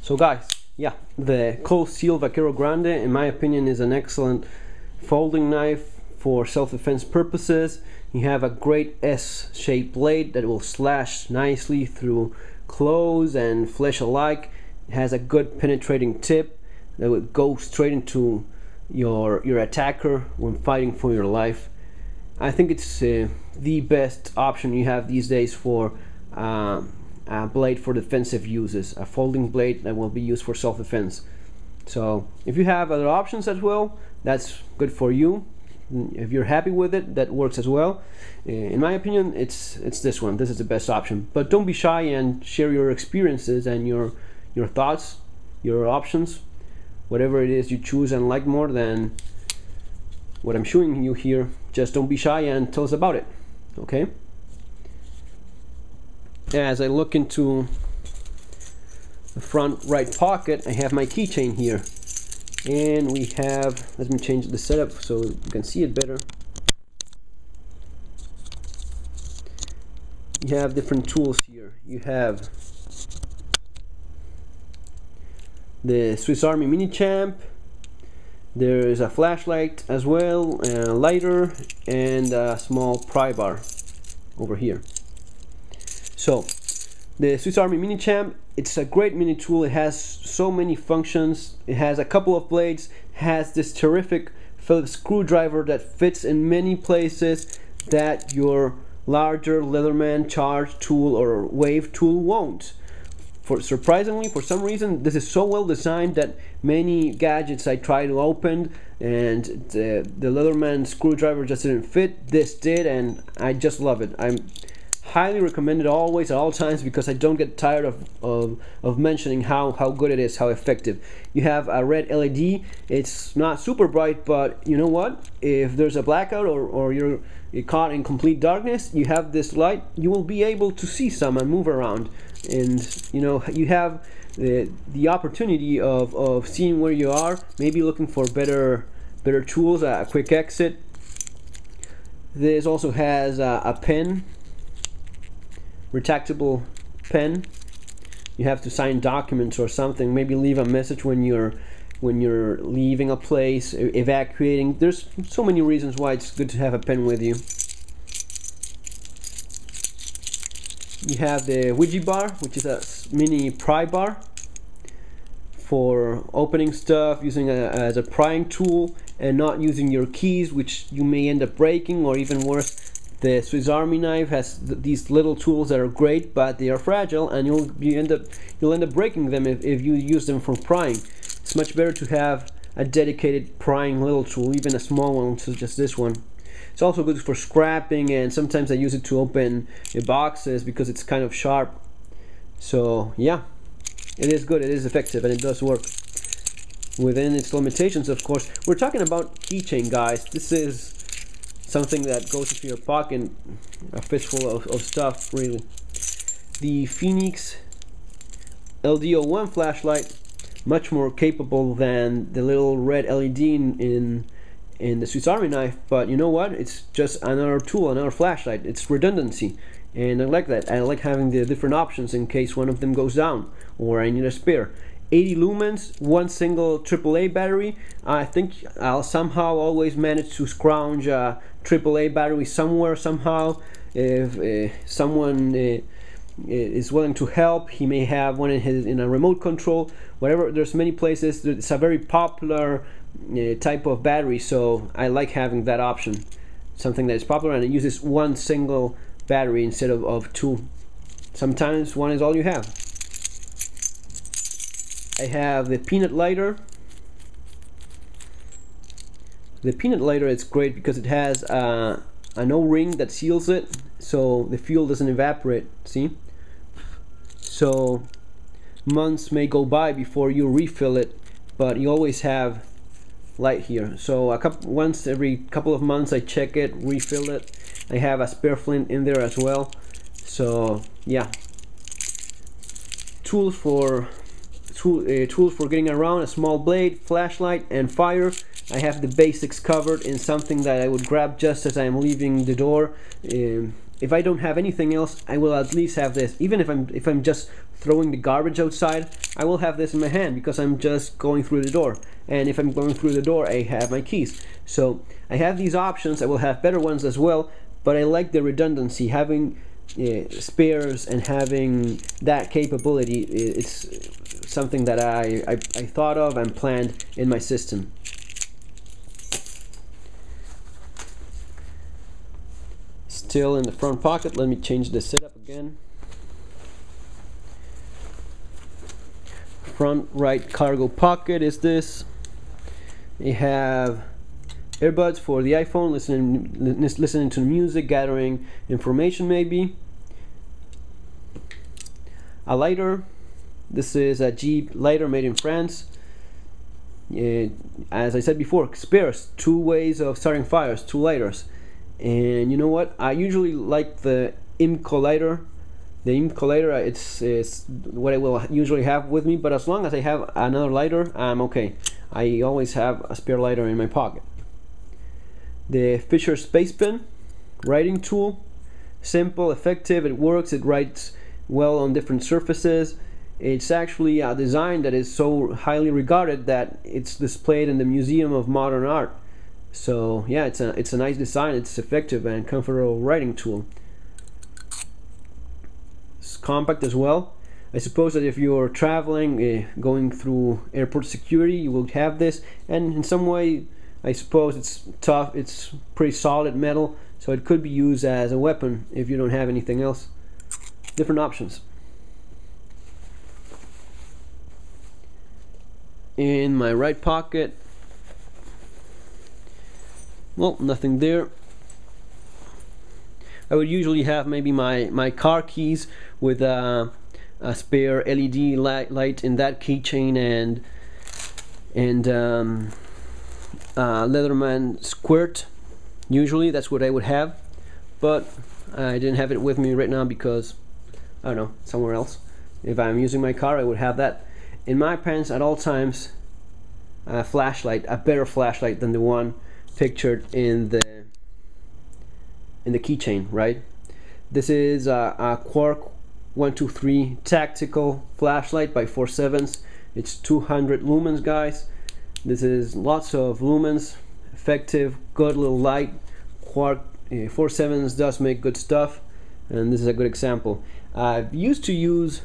So guys, yeah, the Cold Steel Vaquero Grande in my opinion is an excellent folding knife for self-defense purposes. You have a great S-shaped blade that will slash nicely through clothes and flesh alike. It has a good penetrating tip that would go straight into your attacker when fighting for your life. I think it's the best option you have these days for a blade for defensive uses, a folding blade that will be used for self-defense. So if you have other options as well, that's good for you. If you're happy with it, that works as well. In my opinion, it's this one. This is the best option. But don't be shy and share your experiences and your thoughts, your options, whatever it is you choose and like more than what I'm showing you here. Just don't be shy and tell us about it. Okay? As I look into the front right pocket, I have my keychain here. And we have, let me change the setup so you can see it better. You have different tools here. You have the Swiss Army Mini Champ. There is a flashlight as well, a lighter, and a small pry bar over here. So the Swiss Army Mini Champ, it's a great mini tool. It has so many functions. It has a couple of blades, has this terrific Phillips screwdriver that fits in many places that your larger Leatherman charge tool or wave tool won't. Surprisingly, for some reason, this is so well designed that many gadgets I try to open and the Leatherman screwdriver just didn't fit. This did, and I just love it. I'm highly recommend it always at all times because I don't get tired of mentioning how good it is, how effective. You have a red LED. It's not super bright, but you know what? If there's a blackout or you're caught in complete darkness, you have this light. You will be able to see some and move around, and you know you have the opportunity of seeing where you are, maybe looking for better tools, a quick exit. This also has a pen, retractable pen. You have to sign documents or something, maybe leave a message when you're leaving a place, evacuating. There's so many reasons why it's good to have a pen with you. You have the Ouija bar, which is a mini pry bar for opening stuff, using as a prying tool and not using your keys, which you may end up breaking, or even worse, the Swiss Army knife has these little tools that are great, but they are fragile, and you'll end up breaking them if you use them for prying. It's much better to have a dedicated prying little tool, even a small one such as this one. It's also good for scrapping, and sometimes I use it to open boxes because it's kind of sharp. So yeah, it is good, it is effective, and it does work within its limitations, of course. We're talking about keychain, guys. This is something that goes into your pocket, a fistful of stuff, really. The Phoenix LDO1 flashlight, much more capable than the little red LED in the Swiss Army knife, but you know what? It's just another tool, another flashlight. It's redundancy, and I like that. I like having the different options in case one of them goes down or I need a spare. 80 lumens, one single AAA battery. I think I'll somehow always manage to scrounge a AAA battery somewhere, somehow. If someone is willing to help, he may have one in a remote control, whatever. There's many places. It's a very popular type of battery, so I like having that option, something that is popular and it uses one single battery instead of two. Sometimes one is all you have. I have the peanut lighter. The peanut lighter is great because it has an O-ring that seals it, so the fuel doesn't evaporate. See? So months may go by before you refill it, but you always have light here. So once every couple of months I check it, refill it. I have a spare flint in there as well. So yeah, tools for getting around: a small blade, flashlight, and fire. I have the basics covered in something that I would grab just as I'm leaving the door. if I don't have anything else, I will at least have this. Even if I'm just throwing the garbage outside, I will have this in my hand because I'm just going through the door. And if I'm going through the door, I have my keys. So I have these options. I will have better ones as well, but I like the redundancy. Having spares and having that capability, it's something that I thought of and planned in my system. Still in the front pocket, let me change the setup again. Front right cargo pocket is this. You have earbuds for the iPhone, listening to music, gathering information maybe. A lighter. This is a Jeep lighter made in France. As I said before, spares, 2 ways of starting fires, 2 lighters. And you know what? I usually like the IMCO lighter. The IMCO lighter, it's what I will usually have with me, but as long as I have another lighter, I'm okay. I always have a spare lighter in my pocket. The Fisher Space Pen writing tool. Simple, effective, it works, it writes well on different surfaces. It's actually a design that is so highly regarded that it's displayed in the Museum of Modern Art. So yeah, it's a nice design, it's effective and comfortable writing tool. It's compact as well. I suppose that if you're traveling, going through airport security, you will have this, and in some way I suppose it's tough, it's pretty solid metal, so it could be used as a weapon if you don't have anything else. Different options. In my right pocket, well, nothing there. I would usually have maybe my car keys with a spare LED light in that keychain and Leatherman squirt. Usually that's what I would have, but I didn't have it with me right now because I don't know, somewhere else. If I'm using my car, I would have that in my pants at all times. A flashlight, a better flashlight than the one pictured in the keychain, right? This is a Quark 123 tactical flashlight by 47s. It's 200 lumens, guys. This is lots of lumens, effective, good little light. Quark 47s does make good stuff, and this is a good example. I've used to use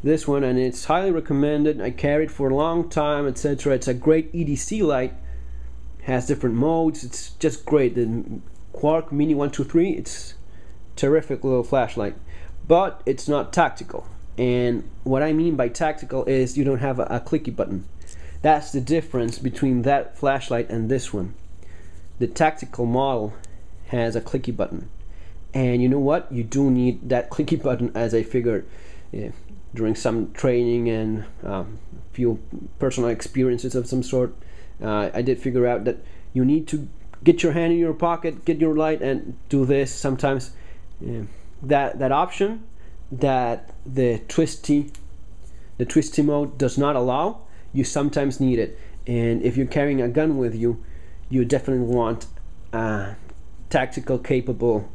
this one and it's highly recommended. I carried for a long time, etc. It's a great EDC light, has different modes, it's just great. The Quark Mini 123, it's terrific little flashlight, but it's not tactical. And what I mean by tactical is you don't have a clicky button. That's the difference between that flashlight and this one. The tactical model has a clicky button, and you know what, you do need that clicky button, as I figured during some training and few personal experiences of some sort. I did figure out that you need to get your hand in your pocket, get your light, and do this sometimes. That option that the twisty mode does not allow, you sometimes need it. And if you're carrying a gun with you, you definitely want a tactical capable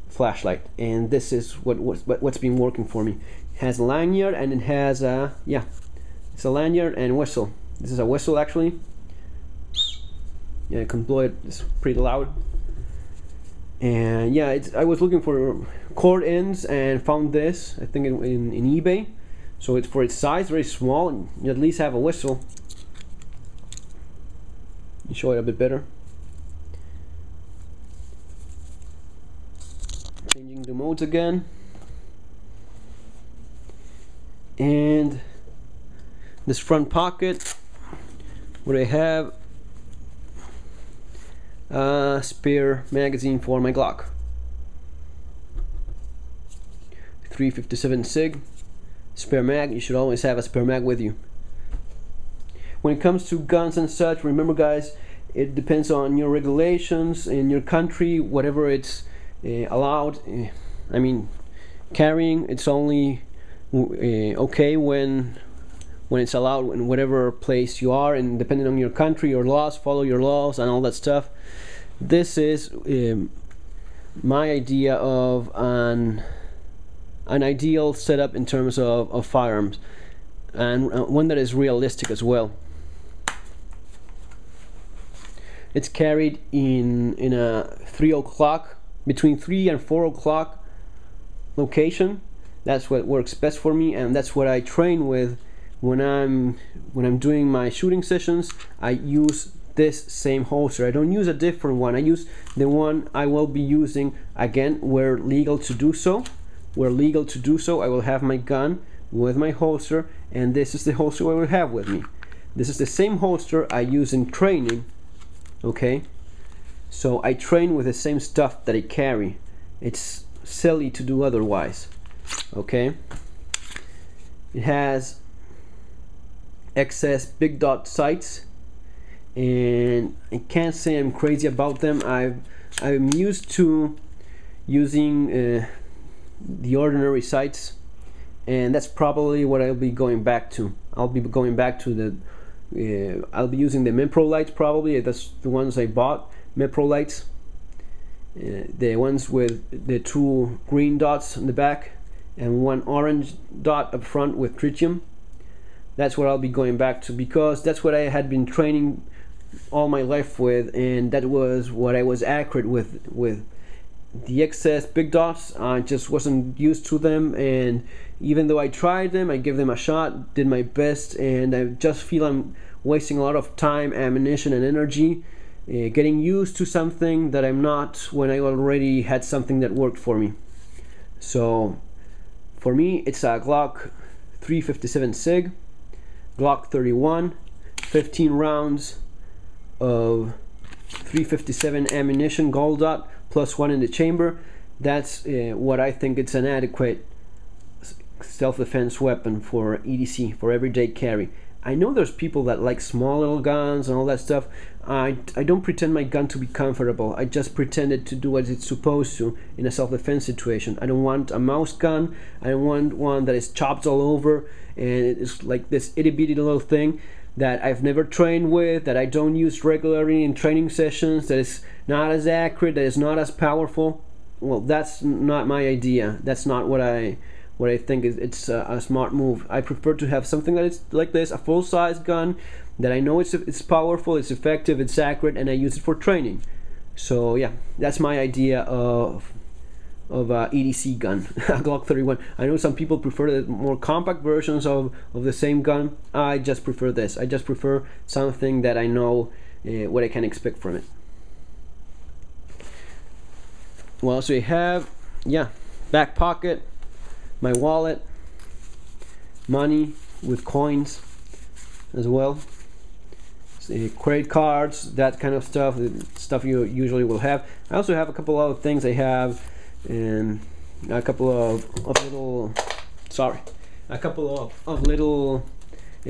flashlight, and this is what's been working for me. It has a lanyard and it has a, yeah, it's a lanyard and whistle. This is a whistle actually. Yeah, you can blow it, it's pretty loud. And yeah, I was looking for cord ends and found this, I think in eBay. So it's, for its size, very small, and you at least have a whistle. You show it a bit better. Changing the modes again. And this front pocket, what I have, a spare magazine for my Glock 357 SIG. Spare mag, you should always have a spare mag with you. When it comes to guns and such, remember guys, it depends on your regulations in your country, whatever it's allowed. I mean, carrying, it's only okay when it's allowed in whatever place you are, and depending on your country, your laws, follow your laws and all that stuff. This is my idea of an ideal setup in terms of firearms, and one that is realistic as well. It's carried in a 3 o'clock, between 3 and 4 o'clock location. That's what works best for me, and that's what I train with when I'm doing my shooting sessions. I use this same holster. I don't use a different one. I use the one I will be using again where legal to do so. Where legal to do so, I will have my gun with my holster, and this is the holster I will have with me. This is the same holster I use in training. Okay, so I train with the same stuff that I carry. It's silly to do otherwise. Okay, it has XS big dot sights, and I can't say I'm crazy about them. I'm used to using the ordinary sights, and that's probably what I'll be going back to. I'll be going back to the I'll be using the Mipro lights probably. That's the ones I bought, Mipro lights, the ones with the 2 green dots on the back and 1 orange dot up front with tritium. That's what I'll be going back to, because that's what I had been training all my life with, and that was what I was accurate with. The excess big dots, I just wasn't used to them, and even though I tried them, I gave them a shot, did my best, and I just feel I'm wasting a lot of time, ammunition, and energy getting used to something that I'm not when I already had something that worked for me. So for me, it's a Glock 357 SIG, Glock 31, 15 rounds of 357 ammunition, gold dot, plus 1 in the chamber. That's what I think it's an adequate self-defense weapon for EDC, for everyday carry. I know there's people that like small little guns and all that stuff. I don't pretend my gun to be comfortable. I just pretend it to do what it's supposed to in a self-defense situation. I don't want a mouse gun. I don't want one that is chopped all over and it's like this itty-bitty little thing that I've never trained with, that I don't use regularly in training sessions, that is not as accurate, that is not as powerful. Well, that's not my idea. That's not what I think it's a smart move. I prefer to have something that is like this, a full-size gun that I know it's powerful, it's effective, it's accurate, and I use it for training. So yeah, that's my idea of a EDC gun, a Glock 31. I know some people prefer the more compact versions of the same gun. I just prefer this. I just prefer something that I know what I can expect from it. Well, so you have, yeah, back pocket, my wallet, money with coins as well, credit cards, that kind of stuff, the stuff you usually will have. I also have a couple other things. I have a couple of little, little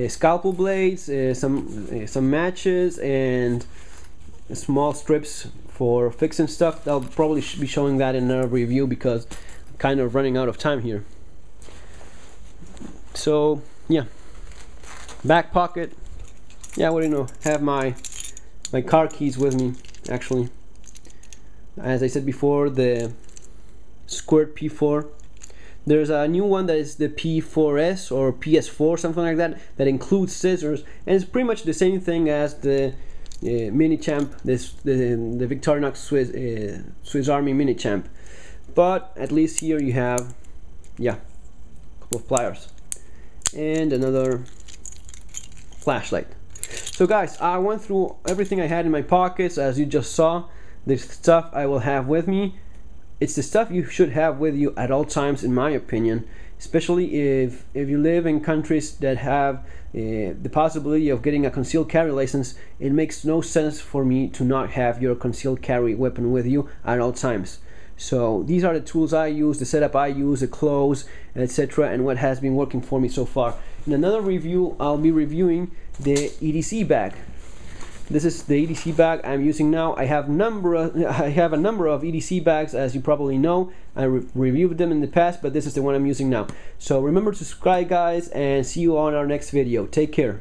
scalpel blades, some matches, and small strips for fixing stuff. I'll probably be showing that in a review because I'm kind of running out of time here. So yeah, back pocket. Yeah, what do you know? Have my car keys with me. Actually, as I said before, the Squirt P4. There's a new one that is the P4S or PS4, something like that, that includes scissors, and it's pretty much the same thing as the Mini Champ, the Victorinox Swiss Army Mini Champ. But at least here you have, yeah, a couple of pliers and another flashlight. So guys, I went through everything I had in my pockets. As you just saw, the stuff I will have with me. It's the stuff you should have with you at all times, in my opinion, especially if you live in countries that have the possibility of getting a concealed carry license. It makes no sense for me to not have your concealed carry weapon with you at all times. So these are the tools I use, the setup I use, the clothes, etc., and what has been working for me so far. In another review, I'll be reviewing the EDC bag. This is the EDC bag I'm using now. I have a number of EDC bags, as you probably know. I reviewed them in the past, but this is the one I'm using now. So remember to subscribe, guys, and see you on our next video. Take care.